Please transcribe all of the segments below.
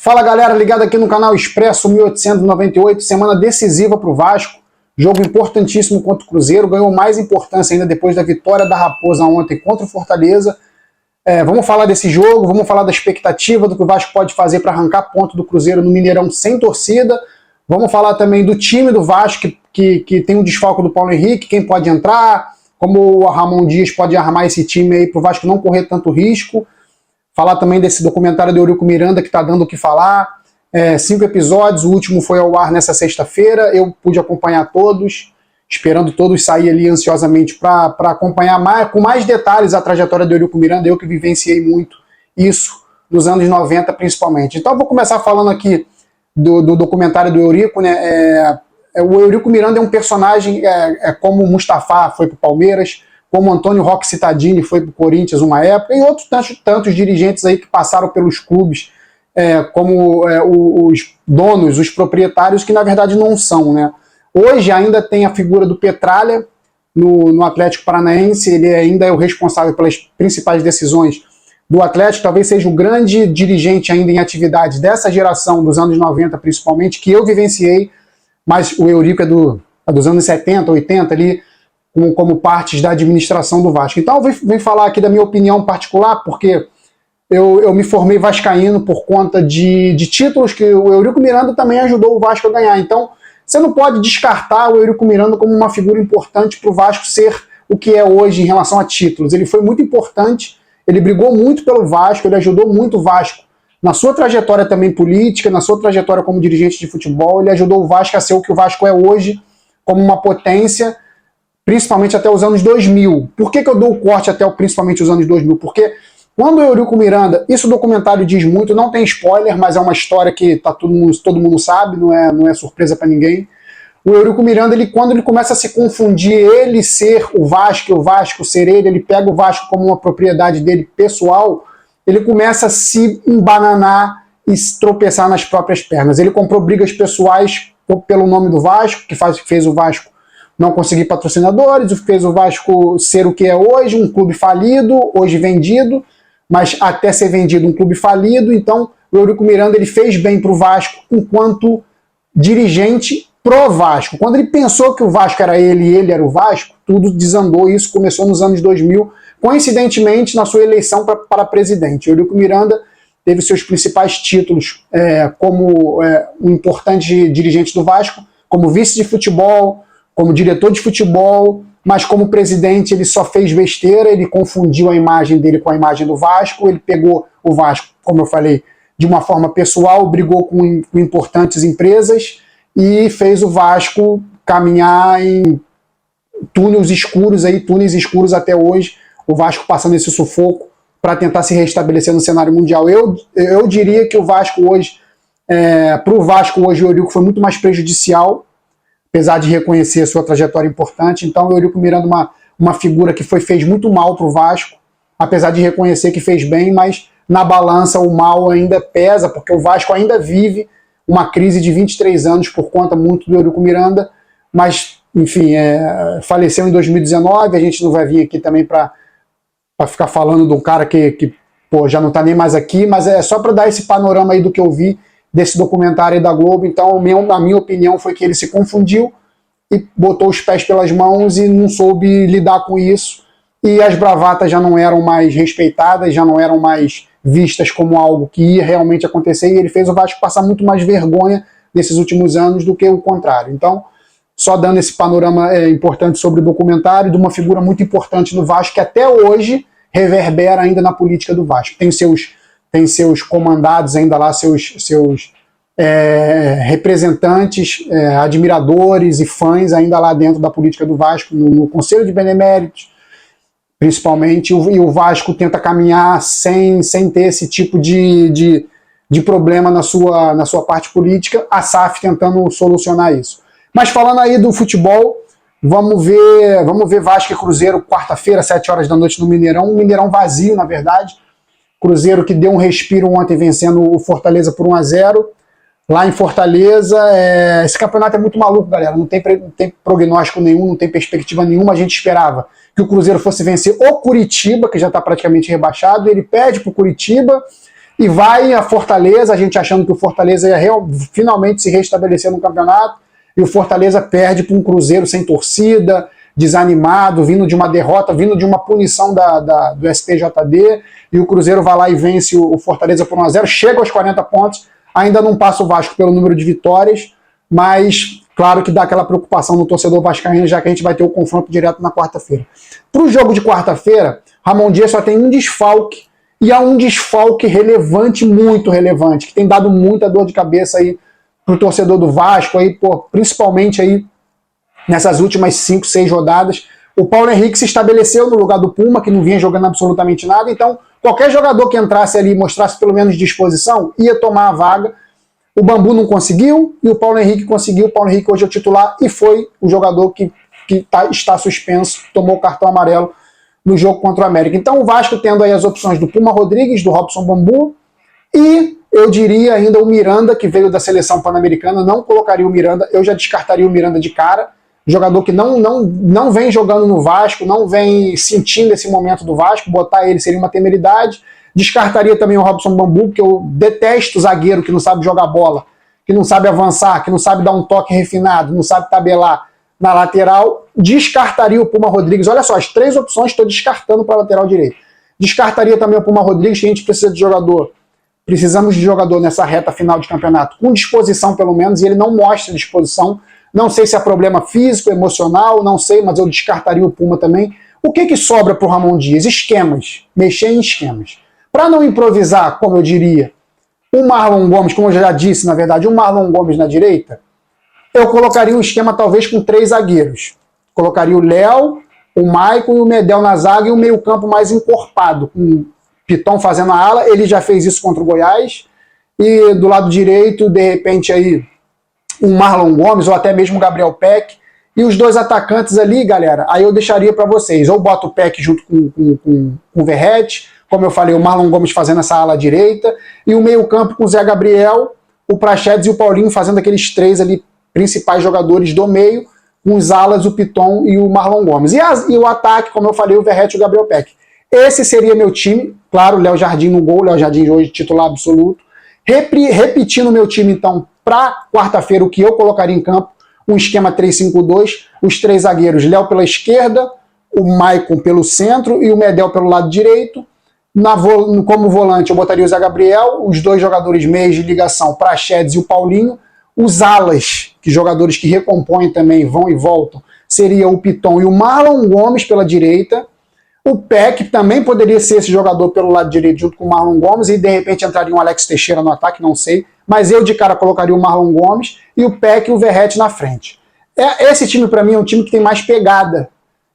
Fala galera, ligado aqui no canal Expresso 1898, semana decisiva para o Vasco, jogo importantíssimo contra o Cruzeiro, ganhou mais importância ainda depois da vitória da Raposa ontem contra o Fortaleza. Vamos falar desse jogo, vamos falar da expectativa do que o Vasco pode fazer para arrancar ponto do Cruzeiro no Mineirão sem torcida. Vamos falar também do time do Vasco, que tem um desfalque do Paulo Henrique, quem pode entrar, como o Ramon Dias pode armar esse time aí para o Vasco não correr tanto risco. Falar também desse documentário do Eurico Miranda, que está dando o que falar. 5 episódios, o último foi ao ar nessa sexta-feira, eu pude acompanhar todos, esperando todos sair ali ansiosamente para acompanhar com mais detalhes a trajetória do Eurico Miranda, eu que vivenciei muito isso nos anos 90 principalmente. Então eu vou começar falando aqui do documentário do Eurico, né? O Eurico Miranda é um personagem como o Mustafa foi para o Palmeiras, como o Antônio Roque Cittadini foi para o Corinthians uma época, e outros tantos dirigentes aí que passaram pelos clubes, como os donos, os proprietários, que na verdade não são, né? Hoje ainda tem a figura do Petralha no Atlético Paranaense, ele ainda é o responsável pelas principais decisões do Atlético, talvez seja o grande dirigente ainda em atividade dessa geração dos anos 90 principalmente, que eu vivenciei, mas o Eurico é dos anos 70, 80 ali, como partes da administração do Vasco. Então eu venho falar aqui da minha opinião particular, porque eu me formei vascaíno por conta de títulos que o Eurico Miranda também ajudou o Vasco a ganhar. Então você não pode descartar o Eurico Miranda como uma figura importante para o Vasco ser o que é hoje em relação a títulos. Ele foi muito importante, ele brigou muito pelo Vasco, ele ajudou muito o Vasco na sua trajetória também política, na sua trajetória como dirigente de futebol, ele ajudou o Vasco a ser o que o Vasco é hoje, como uma potência, principalmente até os anos 2000. Por que eu dou o corte até principalmente os anos 2000? Porque quando o Eurico Miranda, isso o documentário diz muito, não tem spoiler, mas é uma história que todo mundo sabe, não é surpresa para ninguém. O Eurico Miranda, quando ele começa a se confundir, ele ser o Vasco ser ele pega o Vasco como uma propriedade dele pessoal, ele começa a se embananar e se tropeçar nas próprias pernas. Ele comprou brigas pessoais pelo nome do Vasco, que fez o Vasco não conseguir patrocinadores, fez o Vasco ser o que é hoje, um clube falido, hoje vendido, mas até ser vendido um clube falido. Então o Eurico Miranda ele fez bem para o Vasco enquanto dirigente pro Vasco. Quando ele pensou que o Vasco era ele e ele era o Vasco, tudo desandou. Isso começou nos anos 2000, coincidentemente na sua eleição para presidente. O Eurico Miranda teve seus principais títulos como um importante dirigente do Vasco, como vice de futebol, como diretor de futebol, mas como presidente ele só fez besteira, ele confundiu a imagem dele com a imagem do Vasco, ele pegou o Vasco, como eu falei, de uma forma pessoal, brigou com importantes empresas e fez o Vasco caminhar em túneis escuros até hoje, o Vasco passando esse sufoco para tentar se restabelecer no cenário mundial. Eu diria que o Vasco hoje, para o Vasco hoje, o Eurico foi muito mais prejudicial, apesar de reconhecer a sua trajetória importante. Então o Eurico Miranda uma figura que fez muito mal para o Vasco, apesar de reconhecer que fez bem, mas na balança o mal ainda pesa, porque o Vasco ainda vive uma crise de 23 anos por conta muito do Eurico Miranda, mas enfim, faleceu em 2019, a gente não vai vir aqui também para ficar falando de um cara que já não está nem mais aqui, mas é só para dar esse panorama aí do que eu vi desse documentário aí da Globo. Então a minha opinião foi que ele se confundiu e botou os pés pelas mãos e não soube lidar com isso, e as bravatas já não eram mais respeitadas, já não eram mais vistas como algo que ia realmente acontecer, e ele fez o Vasco passar muito mais vergonha nesses últimos anos do que o contrário. Então, só dando esse panorama importante sobre o documentário, de uma figura muito importante no Vasco, que até hoje reverbera ainda na política do Vasco. Tem seus comandados ainda lá, seus representantes, admiradores e fãs ainda lá dentro da política do Vasco, no Conselho de Beneméritos, principalmente, e o Vasco tenta caminhar sem ter esse tipo de problema na sua parte política, a SAF tentando solucionar isso. Mas falando aí do futebol, vamos ver Vasco e Cruzeiro quarta-feira, 7 horas da noite no Mineirão, um Mineirão vazio, na verdade. Cruzeiro que deu um respiro ontem vencendo o Fortaleza por 1-0. Lá em Fortaleza, esse campeonato é muito maluco, galera. Não tem prognóstico nenhum, não tem perspectiva nenhuma. A gente esperava que o Cruzeiro fosse vencer o Curitiba, que já está praticamente rebaixado. Ele perde para o Curitiba, e vai a Fortaleza, a gente achando que o Fortaleza ia finalmente se restabelecer no campeonato, e o Fortaleza perde para um Cruzeiro sem torcida, desanimado, vindo de uma derrota, vindo de uma punição do STJD, e o Cruzeiro vai lá e vence o Fortaleza por 1-0, chega aos 40 pontos, ainda não passa o Vasco pelo número de vitórias, mas claro que dá aquela preocupação no torcedor vascaíno, já que a gente vai ter o confronto direto na quarta-feira. Para o jogo de quarta-feira, Ramon Dias só tem um desfalque, e há um desfalque relevante, muito relevante, que tem dado muita dor de cabeça aí pro torcedor do Vasco, aí, pô, principalmente aí nessas últimas 5, 6 rodadas. O Paulo Henrique se estabeleceu no lugar do Puma, que não vinha jogando absolutamente nada, então qualquer jogador que entrasse ali e mostrasse pelo menos disposição, ia tomar a vaga. O Bambu não conseguiu, e o Paulo Henrique conseguiu. O Paulo Henrique hoje é o titular, e foi o jogador que está suspenso, tomou o cartão amarelo no jogo contra o América. Então o Vasco tendo aí as opções do Puma Rodrigues, do Robson Bambu, e eu diria ainda o Miranda, que veio da seleção pan-americana. Não colocaria o Miranda, eu já descartaria o Miranda de cara. Jogador que não vem jogando no Vasco, não vem sentindo esse momento do Vasco, botar ele seria uma temeridade. Descartaria também o Robson Bambu, porque eu detesto zagueiro que não sabe jogar bola, que não sabe avançar, que não sabe dar um toque refinado, não sabe tabelar na lateral. Descartaria o Puma Rodrigues. Olha só, as 3 opções estou descartando para a lateral direito. Descartaria também o Puma Rodrigues, que a gente precisa de jogador. Precisamos de jogador nessa reta final de campeonato, com disposição pelo menos, e ele não mostra disposição. Não sei se é problema físico, emocional, não sei, mas eu descartaria o Puma também. O que sobra para o Ramon Dias? Esquemas. Mexer em esquemas. Para não improvisar, como eu diria, o Marlon Gomes, como eu já disse, na verdade, o Marlon Gomes na direita, eu colocaria um esquema talvez com 3 zagueiros. Colocaria o Léo, o Maicon e o Medel na zaga, e o meio-campo mais encorpado, com o Piton fazendo a ala. Ele já fez isso contra o Goiás. E do lado direito, de repente, aí o Marlon Gomes, ou até mesmo o Gabriel Peck. E os 2 atacantes ali, galera, aí eu deixaria para vocês. Ou boto o Peck junto com o Verrete, como eu falei, o Marlon Gomes fazendo essa ala direita, e o meio-campo com o Zé Gabriel, o Praxedes e o Paulinho fazendo aqueles 3 ali principais jogadores do meio, com os alas, o Piton e o Marlon Gomes. E o ataque, como eu falei, o Verrete e o Gabriel Peck. Esse seria meu time. Claro, o Léo Jardim no gol, o Léo Jardim hoje titular absoluto. Repetindo o meu time, então, para quarta-feira, o que eu colocaria em campo, um esquema 3-5-2, os 3 zagueiros, Léo pela esquerda, o Maicon pelo centro e o Medel pelo lado direito. Como volante eu botaria o Zé Gabriel, os 2 jogadores meios de ligação, Praxedes e o Paulinho. Os alas, que jogadores que recompõem também, vão e voltam, seria o Piton e o Marlon Gomes pela direita. O Peck também poderia ser esse jogador pelo lado direito junto com o Marlon Gomes, e de repente entraria um Alex Teixeira no ataque, não sei. Mas eu de cara colocaria o Marlon Gomes e o Peck e o Verrete na frente. Esse time para mim é um time que tem mais pegada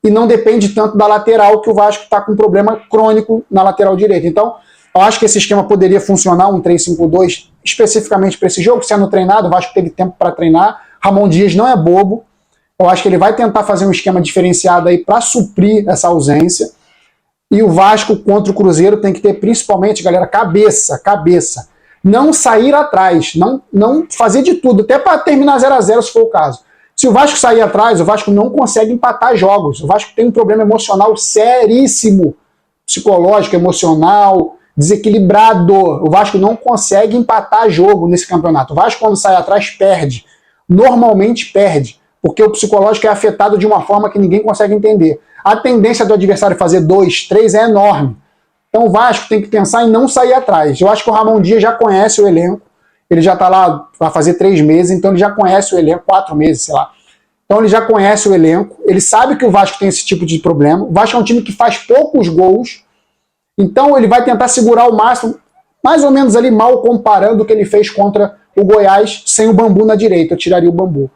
e não depende tanto da lateral, que o Vasco está com um problema crônico na lateral direita. Então, eu acho que esse esquema poderia funcionar, um 3-5-2, especificamente para esse jogo, sendo treinado. O Vasco teve tempo para treinar. Ramon Dias não é bobo. Eu acho que ele vai tentar fazer um esquema diferenciado aí para suprir essa ausência. E o Vasco contra o Cruzeiro tem que ter principalmente, galera, cabeça. Não sair atrás, não fazer de tudo, até para terminar 0-0 se for o caso. Se o Vasco sair atrás, o Vasco não consegue empatar jogos. O Vasco tem um problema emocional seríssimo, psicológico, emocional, desequilibrado. O Vasco não consegue empatar jogo nesse campeonato. O Vasco, quando sai atrás, perde. Normalmente perde, porque o psicológico é afetado de uma forma que ninguém consegue entender. A tendência do adversário fazer 2, 3 é enorme. Então o Vasco tem que pensar em não sair atrás. Eu acho que o Ramon Dias já conhece o elenco. Ele já está lá para fazer 3 meses, então ele já conhece o elenco, 4 meses, sei lá. Então ele já conhece o elenco, ele sabe que o Vasco tem esse tipo de problema. O Vasco é um time que faz poucos gols, então ele vai tentar segurar o máximo, mais ou menos ali mal comparando o que ele fez contra o Goiás, sem o Bambu na direita. Eu tiraria o Bambu.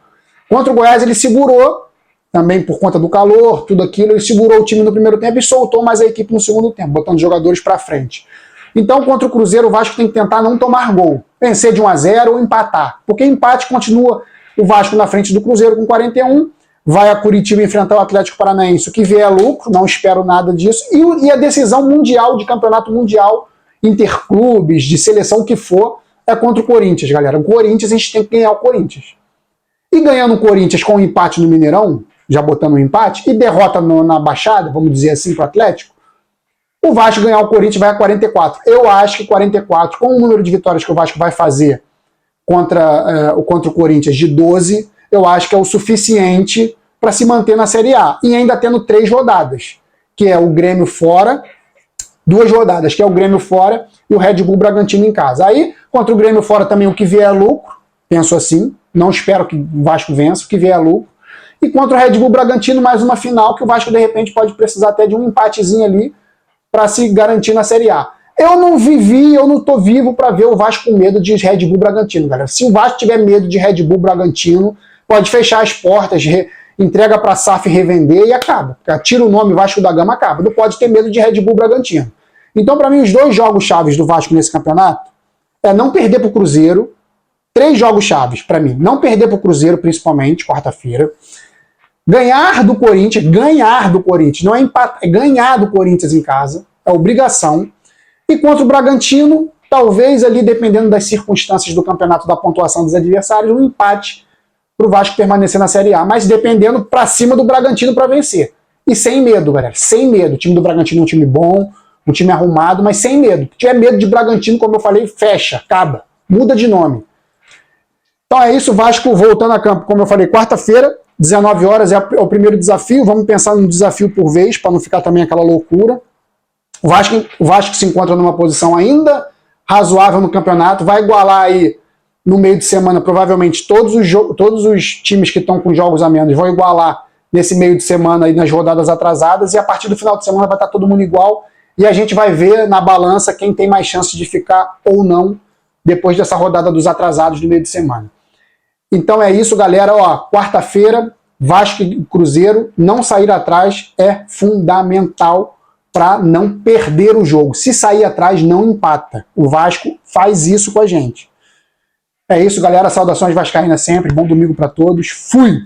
Contra o Goiás ele segurou, também por conta do calor, tudo aquilo, ele segurou o time no primeiro tempo e soltou mais a equipe no segundo tempo, botando jogadores para frente. Então, contra o Cruzeiro, o Vasco tem que tentar não tomar gol, vencer de 1-0 ou empatar, porque empate continua o Vasco na frente do Cruzeiro com 41, vai a Curitiba enfrentar o Atlético Paranaense, o que vier é lucro, não espero nada disso, e a decisão mundial, de campeonato mundial, interclubes, de seleção que for, é contra o Corinthians, galera. O Corinthians, a gente tem que ganhar o Corinthians. E ganhando o Corinthians com um empate no Mineirão, já botando um empate, e derrota na Baixada, vamos dizer assim, para o Atlético, o Vasco ganhar o Corinthians vai a 44. Eu acho que 44, com o número de vitórias que o Vasco vai fazer contra o Corinthians de 12, eu acho que é o suficiente para se manter na Série A. E ainda tendo 3 rodadas, que é o Grêmio fora, 2 rodadas, que é o Grêmio fora e o Red Bull Bragantino em casa. Aí, contra o Grêmio fora também o que vier é lucro, penso assim, não espero que o Vasco vença, o que vier é lucro. E contra o Red Bull Bragantino, mais uma final, que o Vasco de repente pode precisar até de um empatezinho ali para se garantir na Série A. Eu não tô vivo para ver o Vasco com medo de Red Bull Bragantino, galera. Se o Vasco tiver medo de Red Bull Bragantino, pode fechar as portas, entrega para a SAF revender e acaba. Tira o nome Vasco da Gama, acaba. Não pode ter medo de Red Bull Bragantino. Então, para mim, os 2 jogos chaves do Vasco nesse campeonato é não perder para o Cruzeiro. 3 jogos chaves para mim. Não perder para o Cruzeiro, principalmente, quarta-feira. Ganhar do Corinthians, não é empatar, é ganhar do Corinthians em casa, é obrigação. E contra o Bragantino, talvez ali, dependendo das circunstâncias do campeonato, da pontuação dos adversários, um empate para o Vasco permanecer na Série A, mas dependendo para cima do Bragantino para vencer. E sem medo, galera, sem medo. O time do Bragantino é um time bom, um time arrumado, mas sem medo. Se tiver medo de Bragantino, como eu falei, fecha, acaba, muda de nome. Então é isso, o Vasco voltando a campo, como eu falei, quarta-feira, 19 horas é o primeiro desafio, vamos pensar num desafio por vez, para não ficar também aquela loucura. O Vasco se encontra numa posição ainda razoável no campeonato, vai igualar aí no meio de semana, provavelmente todos os times que estão com jogos a menos vão igualar nesse meio de semana aí nas rodadas atrasadas, e a partir do final de semana vai estar todo mundo igual, e a gente vai ver na balança quem tem mais chance de ficar ou não depois dessa rodada dos atrasados do meio de semana. Então é isso, galera. Quarta-feira, Vasco e Cruzeiro, não sair atrás é fundamental para não perder o jogo. Se sair atrás, não empata. O Vasco faz isso com a gente. É isso, galera. Saudações vascaínas sempre. Bom domingo para todos. Fui!